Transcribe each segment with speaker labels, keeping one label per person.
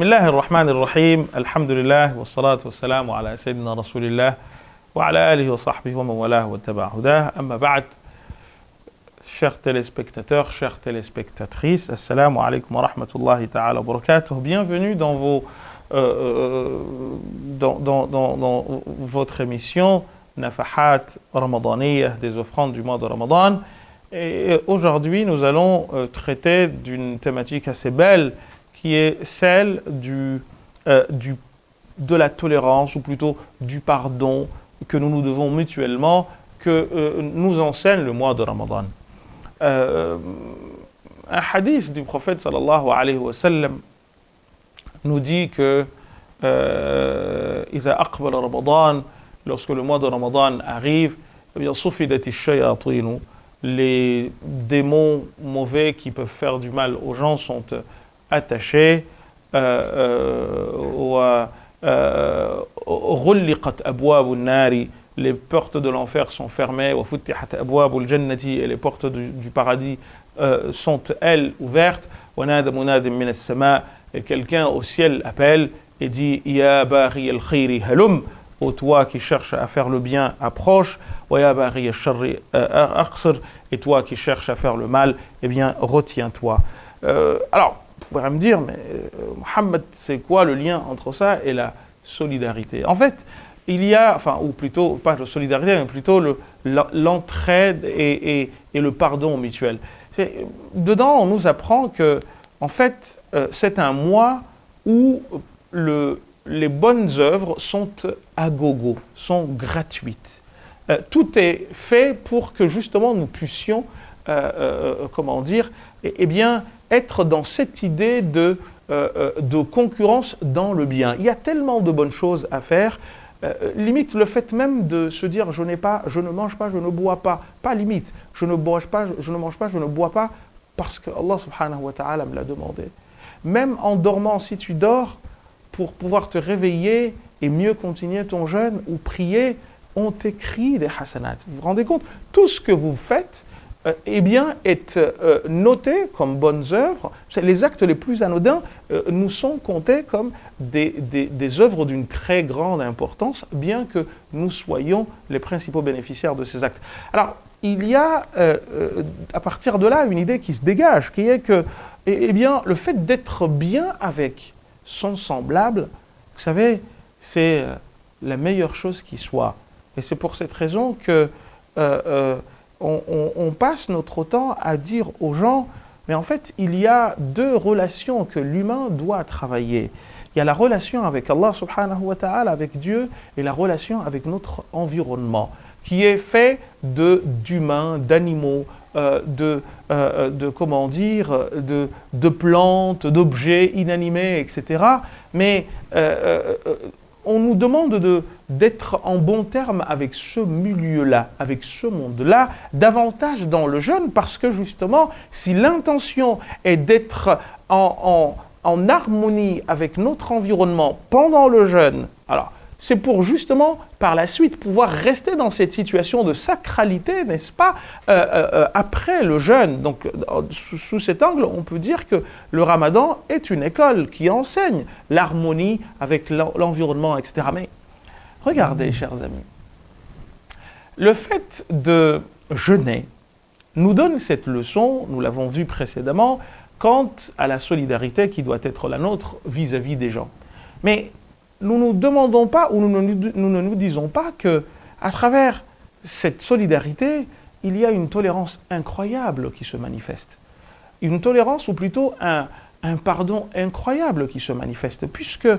Speaker 1: الله الرحمن الرحيم الحمد لله والصلاة والسلام على سيدنا رسول الله وعلى آله وصحبه ومن والاه واتبع هداه أما بعد. Chers téléspectateurs, chères téléspectatrices, assalamu alaikum wa rahmatullahi ta'ala wa barakatuh. Bienvenue dans votre émission Nafahat Ramadaniyah, des offrandes du mois de Ramadan. Et aujourd'hui, nous allons traiter d'une thématique assez belle qui est celle de la tolérance, ou plutôt du pardon que nous nous devons mutuellement, que nous enseigne le mois de Ramadan. Un hadith du prophète sallallahu alayhi wa sallam nous dit que إذا أقبل رمضان, lorsque le mois de Ramadan arrive, eh bien صفدت الشياطين, les démons mauvais qui peuvent faire du mal aux gens sont attachés. غلقت أبواب النار, les portes de l'enfer sont fermées. وفتحت أبواب الجنة, et les portes du paradis sont elles ouvertes. ونادى مناد من السماء, et quelqu'un au ciel appelle et dit يا باغي الخير هلم, ô toi qui cherches à faire le bien, approche. ويا باغي الشر أقصر, et toi qui cherches à faire le mal, eh bien retiens-toi. Alors, vous pourrez me dire, mais Mohammed, c'est quoi le lien entre ça et la solidarité? En fait, il y a, ou plutôt, pas la solidarité, mais plutôt l'entraide et le pardon mutuel. Dedans, on nous apprend que, en fait, c'est un mois où les bonnes œuvres sont à gogo, sont gratuites. Tout est fait pour que, justement, nous puissions, être dans cette idée de concurrence dans le bien. Il y a tellement de bonnes choses à faire. Limite le fait même de se dire je ne mange pas, je ne bois pas. Pas limite, je ne mange pas, je ne bois pas parce que Allah subhanahu wa ta'ala me l'a demandé. Même en dormant, si tu dors, pour pouvoir te réveiller et mieux continuer ton jeûne ou prier, on t'écrit des hasanats. Vous vous rendez compte? Tout ce que vous faites est noté comme bonnes œuvres. Les actes les plus anodins nous sont comptés comme des œuvres d'une très grande importance, bien que nous soyons les principaux bénéficiaires de ces actes. Alors, il y a à partir de là une idée qui se dégage, qui est que le fait d'être bien avec son semblable, vous savez, c'est la meilleure chose qui soit. Et c'est pour cette raison que on passe notre temps à dire aux gens, mais en fait, il y a deux relations que l'humain doit travailler. Il y a la relation avec Allah subhanahu wa ta'ala, avec Dieu, et la relation avec notre environnement, qui est fait d'humains, d'animaux, de plantes, d'objets inanimés, etc. Mais on nous demande d'être en bon terme avec ce milieu-là, avec ce monde-là, davantage dans le jeûne, parce que justement, si l'intention est d'être en harmonie avec notre environnement pendant le jeûne, alors c'est pour justement, par la suite, pouvoir rester dans cette situation de sacralité, n'est-ce pas, après le jeûne. Donc, sous cet angle, on peut dire que le Ramadan est une école qui enseigne l'harmonie avec l'environnement, etc. Mais regardez, chers amis, le fait de jeûner nous donne cette leçon, nous l'avons vu précédemment, quant à la solidarité qui doit être la nôtre vis-à-vis des gens. Mais nous ne nous demandons pas, ou nous ne nous disons pas que, à travers cette solidarité, il y a une tolérance incroyable qui se manifeste. Une tolérance, ou plutôt un pardon incroyable qui se manifeste, puisque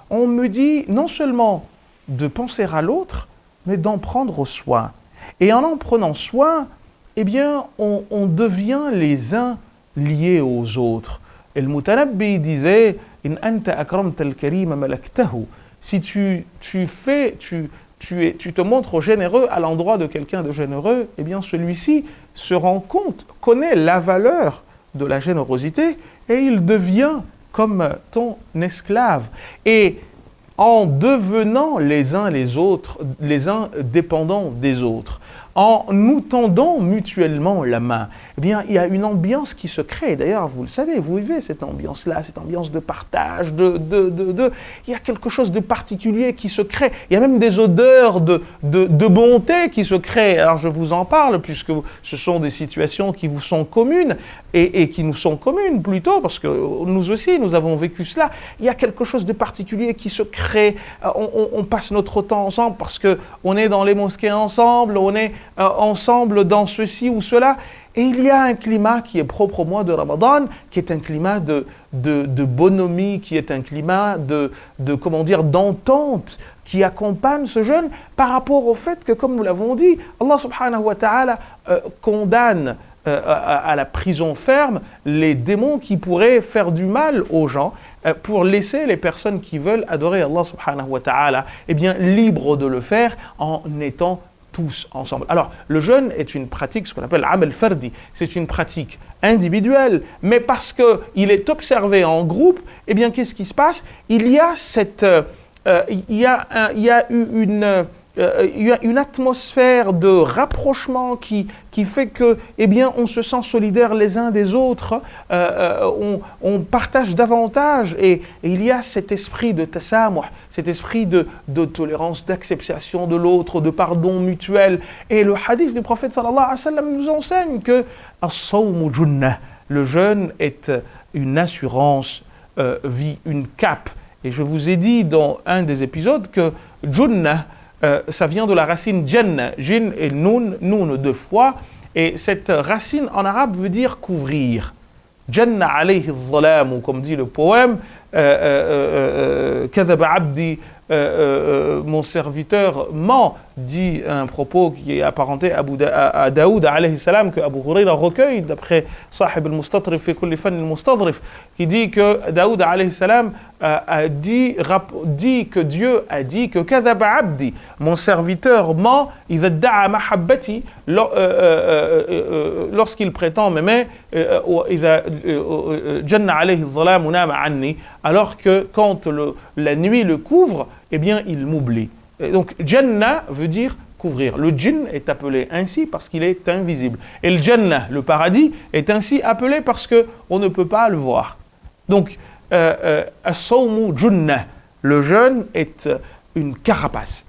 Speaker 1: on me dit non seulement de penser à l'autre, mais d'en prendre soin. Et en prenant soin, on devient les uns liés aux autres. Et le Mutanabbi disait In anta akramta al-karima malaktahu. Si tu te montres généreux à l'endroit de quelqu'un de généreux, celui-ci se rend compte, connaît la valeur de la générosité et il devient comme ton esclave. Et en devenant les uns dépendants des autres, en nous tendant mutuellement la main, eh bien, il y a une ambiance qui se crée. D'ailleurs, vous le savez, vous vivez cette ambiance-là, cette ambiance de partage, il y a quelque chose de particulier qui se crée. Il y a même des odeurs de bonté qui se créent. Alors, je vous en parle, puisque ce sont des situations qui vous sont communes, et qui nous sont communes plutôt, parce que nous aussi, nous avons vécu cela. Il y a quelque chose de particulier qui se crée. On passe notre temps ensemble parce qu'on est dans les mosquées ensemble, on est ensemble dans ceci ou cela. Et il y a un climat qui est propre au mois de Ramadan, qui est un climat de bonhomie, qui est un climat d'entente, qui accompagne ce jeûne par rapport au fait que, comme nous l'avons dit, Allah subhanahu wa ta'ala condamne à la prison ferme les démons qui pourraient faire du mal aux gens pour laisser les personnes qui veulent adorer Allah subhanahu wa ta'ala libres de le faire en étant tous ensemble. Alors, le jeûne est une pratique, ce qu'on appelle amal fardi, c'est une pratique individuelle, mais parce qu'il est observé en groupe, qu'est-ce qui se passe? Il y a une atmosphère de rapprochement qui fait que, on se sent solidaires les uns des autres, on partage davantage, et il y a cet esprit de tasamuh, cet esprit de tolérance, d'acceptation de l'autre, de pardon mutuel. Et le hadith du prophète sallallahu alayhi wa sallam nous enseigne que as-sawmu junnah, le jeûne est une assurance vie, une cape. Et je vous ai dit dans un des épisodes que junnah, ça vient de la racine jannah, jin et noun deux fois, et cette racine en arabe veut dire couvrir. Janna alayhi al-dhalam, comme dit le poème, kadhaba abdi, mon serviteur ment, dit un propos qui est apparenté à Daoud alayhi salam, que Abu Hurayra recueille d'après Sahib al-Mustatrif fi kulli fan al-Mustadrif, qui dit que Daoud alayhi salam dit que Dieu a dit que kadhaba abdi, mon serviteur ment, idha da'a mahabbati, lorsqu'il prétend m'aimer, janna alayhi al-dhalam nama anni, alors que quand la nuit le couvre, il m'oublie. Et donc, Jannah veut dire couvrir. Le djinn est appelé ainsi parce qu'il est invisible. Et le Jannah, le paradis, est ainsi appelé parce qu'on ne peut pas le voir. Donc, as-sawmu junnah, le jeûne est une carapace.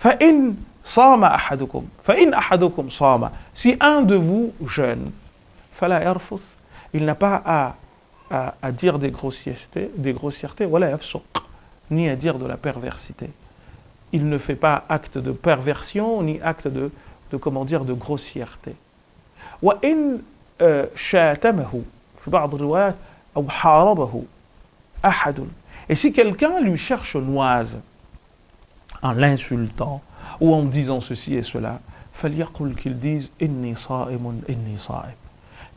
Speaker 1: فَإِنْ صَامَ أَحَدُكُمْ صَامَ, si un de vous jeûne, فَلَا يَرْفُثْ, il n'a pas à dire des grossièretés, وَلَا يَفْسُقْ, ni à dire de la perversité. Il ne fait pas acte de perversion, ni acte de grossièreté. وَإِنْ شَاتَمَهُ في بعض الروايات أو حاربه أحد, et si quelqu'un lui cherche noise en l'insultant ou en disant ceci et cela, فَلْيَقُلْ, qu'il dise إِنِّي صَائِمٌ إِنِّي صَائِمٌ,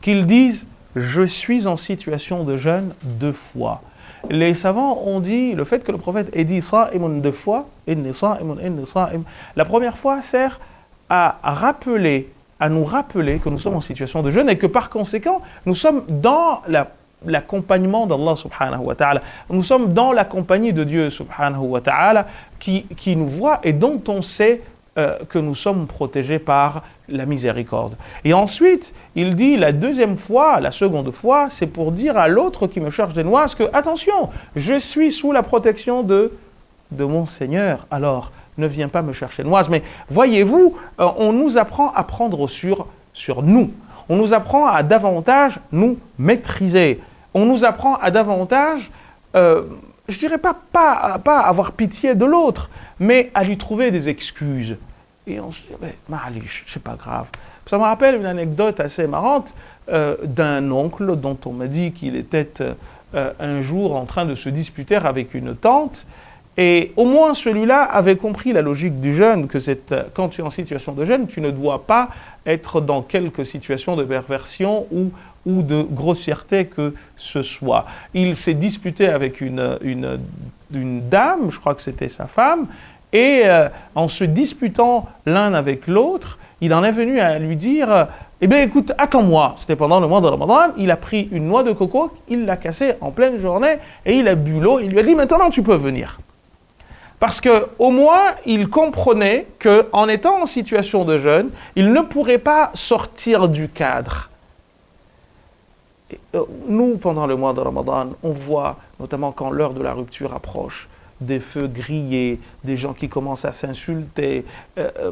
Speaker 1: qu'il dise je suis en situation de jeûne 2 fois. Les savants ont dit, le fait que le prophète ait dit sa'imun 2 fois, inni sa'imun, inni sa'im, la première fois sert à nous rappeler que nous sommes en situation de jeûne et que par conséquent, nous sommes dans l'accompagnement d'Allah subhanahu wa ta'ala. Nous sommes dans la compagnie de Dieu subhanahu wa ta'ala qui nous voit et dont on sait que nous sommes protégés par la miséricorde. Et ensuite, il dit la seconde fois, c'est pour dire à l'autre qui me cherche des noises que, attention, je suis sous la protection de mon Seigneur, alors ne viens pas me chercher de noises. Mais voyez-vous, on nous apprend à prendre sur nous. On nous apprend à davantage nous maîtriser. On nous apprend à davantage, je dirais pas avoir pitié de l'autre, mais à lui trouver des excuses. Et on se dit, ma'alish, c'est pas grave. Ça me rappelle une anecdote assez marrante d'un oncle dont on m'a dit qu'il était un jour en train de se disputer avec une tante. Et au moins celui-là avait compris la logique du jeûne, que quand tu es en situation de jeûne, tu ne dois pas être dans quelque situation de perversion ou de grossièreté que ce soit. Il s'est disputé avec une dame, je crois que c'était sa femme, et en se disputant l'un avec l'autre, il en est venu à lui dire écoute, attends-moi. C'était pendant le mois de Ramadan, il a pris une noix de coco, il l'a cassée en pleine journée, et il a bu l'eau, il lui a dit maintenant tu peux venir. Parce qu'au moins, il comprenait qu'en étant en situation de jeûne, il ne pourrait pas sortir du cadre. Et, nous, pendant le mois de Ramadan, on voit, notamment quand l'heure de la rupture approche, des feux grillés, des gens qui commencent à s'insulter,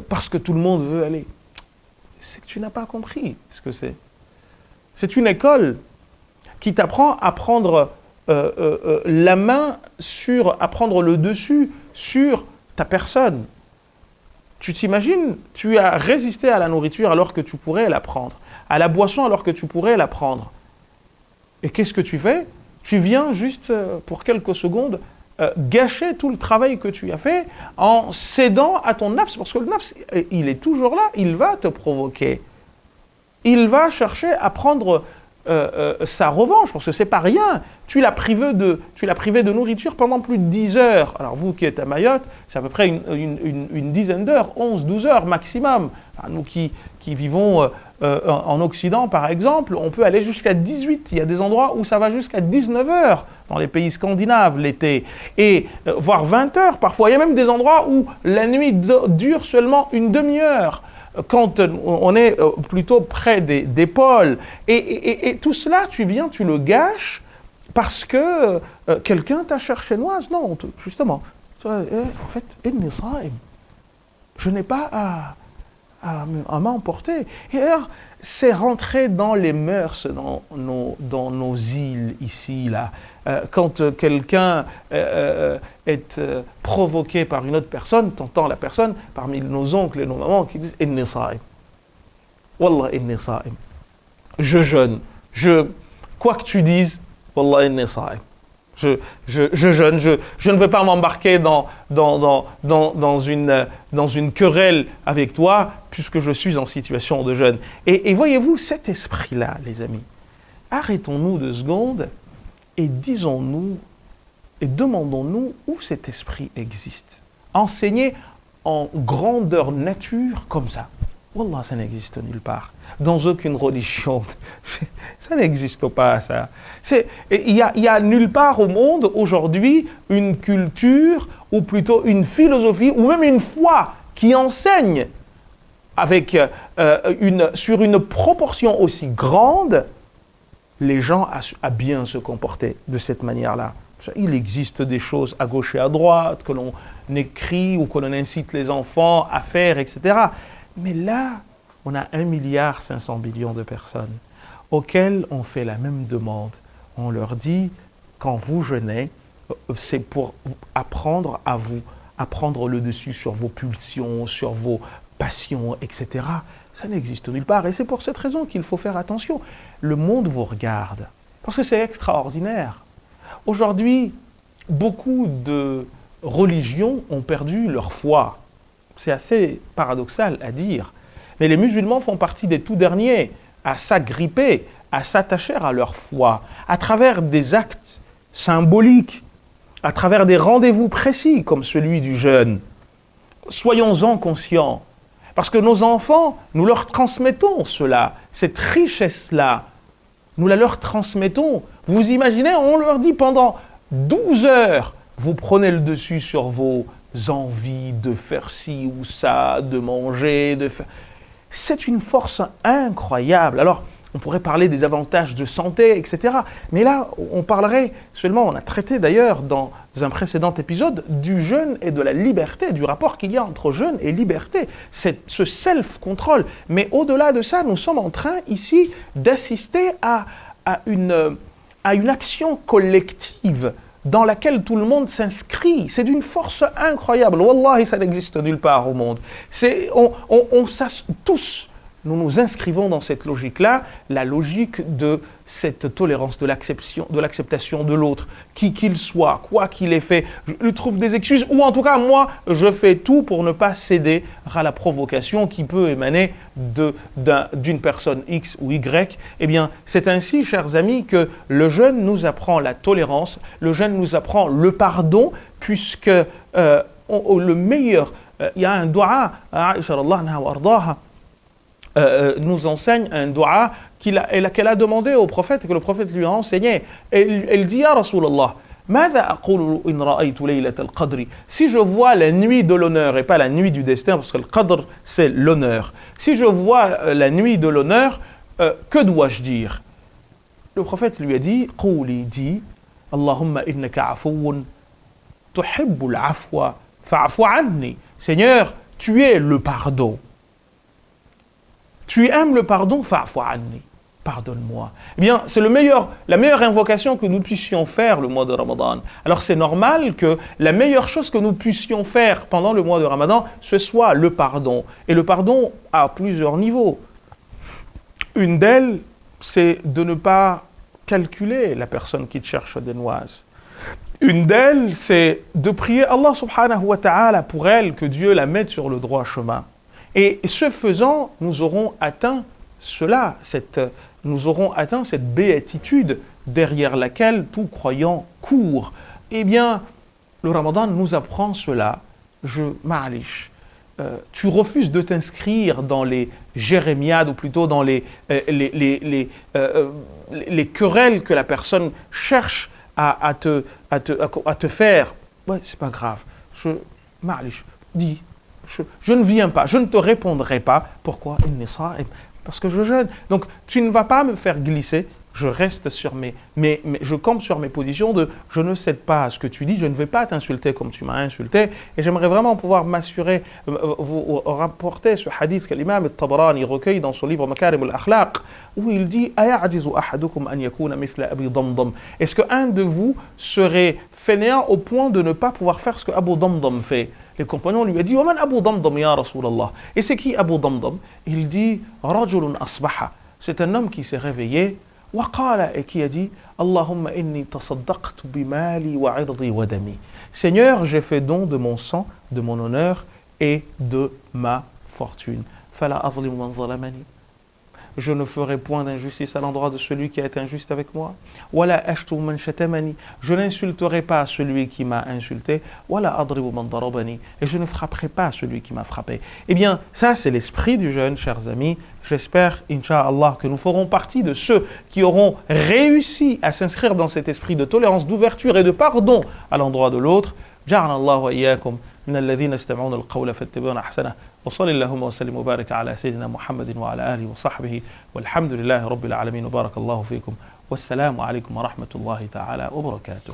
Speaker 1: parce que tout le monde veut aller. C'est que tu n'as pas compris ce que c'est. C'est une école qui t'apprend à prendre la main à prendre le dessus sur ta personne. Tu t'imagines, tu as résisté à la nourriture alors que tu pourrais la prendre, à la boisson alors que tu pourrais la prendre. Et qu'est-ce que tu fais? Tu viens juste pour quelques secondes gâcher tout le travail que tu as fait en cédant à ton nafs, parce que le nafs, il est toujours là, il va te provoquer. Il va chercher à prendre sa revanche, parce que c'est pas rien. Tu l'as privé de nourriture pendant plus de 10 heures. Alors vous qui êtes à Mayotte, c'est à peu près une dizaine d'heures, 11-12 heures maximum. Enfin, nous qui vivons en Occident, par exemple, on peut aller jusqu'à 18. Il y a des endroits où ça va jusqu'à 19 heures dans les pays scandinaves l'été, et voire 20 heures parfois. Il y a même des endroits où la nuit dure seulement une demi-heure, quand on est plutôt près des pôles. Et tout cela, tu le gâches parce que quelqu'un t'a cherché noise. Non, justement. En fait, je n'ai pas à m'emporter. Et alors, c'est rentré dans les mœurs, dans nos îles ici, là. Quand quelqu'un est provoqué par une autre personne, t'entends la personne parmi nos oncles et nos mamans qui disent « Inni sa'im ». Wallah, inni sa'im. Je jeûne. Quoi que tu dises, Wallah, inni sa'im. Je jeûne, je ne veux pas m'embarquer dans une querelle avec toi, puisque je suis en situation de jeûne. Et voyez-vous, cet esprit-là, les amis, arrêtons-nous 2 secondes et disons-nous, et demandons-nous où cet esprit existe. Enseigné en grandeur nature comme ça. Wallah, ça n'existe nulle part. Dans aucune religion. Ça n'existe pas, ça. Il y a nulle part au monde aujourd'hui une culture, ou plutôt une philosophie, ou même une foi qui enseigne avec, sur une proportion aussi grande les gens à bien se comporter de cette manière-là. Il existe des choses à gauche et à droite que l'on écrit ou que l'on incite les enfants à faire, etc. Mais là, on a 1,5 milliard de personnes auxquelles on fait la même demande. On leur dit, quand vous jeûnez, c'est pour apprendre à prendre le dessus sur vos pulsions, sur vos passions, etc. Ça n'existe nulle part. Et c'est pour cette raison qu'il faut faire attention. Le monde vous regarde, parce que c'est extraordinaire. Aujourd'hui, beaucoup de religions ont perdu leur foi. C'est assez paradoxal à dire. Mais les musulmans font partie des tout derniers à s'agripper, à s'attacher à leur foi, à travers des actes symboliques, à travers des rendez-vous précis comme celui du jeûne. Soyons-en conscients, parce que nos enfants, nous leur transmettons cela, cette richesse-là, nous la leur transmettons. Vous imaginez, on leur dit pendant 12 heures, vous prenez le dessus sur vos envies de faire ci ou ça, de manger, de faire... C'est une force incroyable. Alors, on pourrait parler des avantages de santé, etc. Mais là, on parlerait seulement, on a traité d'ailleurs dans un précédent épisode, du jeûne et de la liberté, du rapport qu'il y a entre jeûne et liberté, ce self-control. Mais au-delà de ça, nous sommes en train ici d'assister à une action collective dans laquelle tout le monde s'inscrit. C'est d'une force incroyable. Wallahi, ça n'existe nulle part au monde. Tous, nous nous inscrivons dans cette logique-là, la logique de cette tolérance, de l'acceptation de l'autre, qui qu'il soit, quoi qu'il ait fait. Je lui trouve des excuses, ou en tout cas, moi, je fais tout pour ne pas céder à la provocation qui peut émaner d'une personne X ou Y. Eh bien, c'est ainsi, chers amis, que le jeûne nous apprend la tolérance, le jeûne nous apprend le pardon, puisque le meilleur, il y a un dua, Aïcha radhiyallahu anha wa ardaha, nous enseigne un dua qu'elle a demandé au prophète et que le prophète lui a enseigné. Elle dit, Ya Rasulallah, ماذا أقول إن رأيت ليلة القدر? Si je vois la nuit de l'honneur et pas la nuit du destin, parce que le qadr c'est l'honneur. Si je vois la nuit de l'honneur, que dois-je dire? Le prophète lui a dit, قولي, dit, Allahumma innaka afoun tuhibbul afwa fa'afu anni. Seigneur, tu es le pardon. Tu aimes le pardon, fa'afu anni. Pardonne-moi. Eh bien, c'est la meilleure invocation que nous puissions faire le mois de Ramadan. Alors c'est normal que la meilleure chose que nous puissions faire pendant le mois de Ramadan, ce soit le pardon. Et le pardon à plusieurs niveaux. Une d'elles, c'est de ne pas calculer la personne qui te cherche des noises. Une d'elles, c'est de prier Allah subhanahu wa ta'ala pour elle, que Dieu la mette sur le droit chemin. Et ce faisant, nous aurons atteint nous aurons atteint cette béatitude derrière laquelle tout croyant court. Eh bien, le Ramadan nous apprend cela. Tu refuses de t'inscrire dans les jérémiades, ou plutôt dans les querelles que la personne cherche à te faire. Ouais, c'est pas grave. Dis, je ne viens pas, je ne te répondrai pas. Pourquoi? Parce que je jeûne. Donc, tu ne vas pas me faire glisser. Je reste sur je campe sur mes positions de je ne cède pas à ce que tu dis, je ne vais pas t'insulter comme tu m'as insulté. Et j'aimerais vraiment pouvoir m'assurer, vous rapporter ce hadith que l'imam al-Tabarani recueille dans son livre Makarim al-Akhlaq, où il dit est-ce qu'un de vous serait fainéant au point de ne pas pouvoir faire ce que Abu Damdam fait? Les compagnons lui ont dit Oman Abu Damdam ya Rasulallah. Et c'est qui Abu Damdam? Il dit Rajulun asbaha. C'est un homme qui s'est réveillé. Et qui a dit Allahumma inni tasaddaqtu bimali wa irdi wa dami. Seigneur, j'ai fait don de mon sang, de mon honneur et de ma fortune. Fala azlimu man zalamani. Je ne ferai point d'injustice à l'endroit de celui qui a été injuste avec moi. Wala ashtu man shatamani. Je n'insulterai pas celui qui m'a insulté. Wala adribu man darabani. Et je ne frapperai pas celui qui m'a frappé. Eh bien, ça c'est l'esprit du jeûne, chers amis. J'espère, Inch'Allah, que nous ferons partie de ceux qui auront réussi à s'inscrire dans cet esprit de tolérance, d'ouverture et de pardon à l'endroit de l'autre. Ja'alna Allah wa iyyakum min alladhina yastami'una al-qawla fattabi'una ahsana. Wa sallallahu wa sallim wa barik ala sayyidina Muhammadin wa ala alihi wa sahbihi walhamdulillahi rabbil alamin wa barakallahu fikum. Wassalamu alaykum wa rahmatullahi ta'ala wa barakatuh.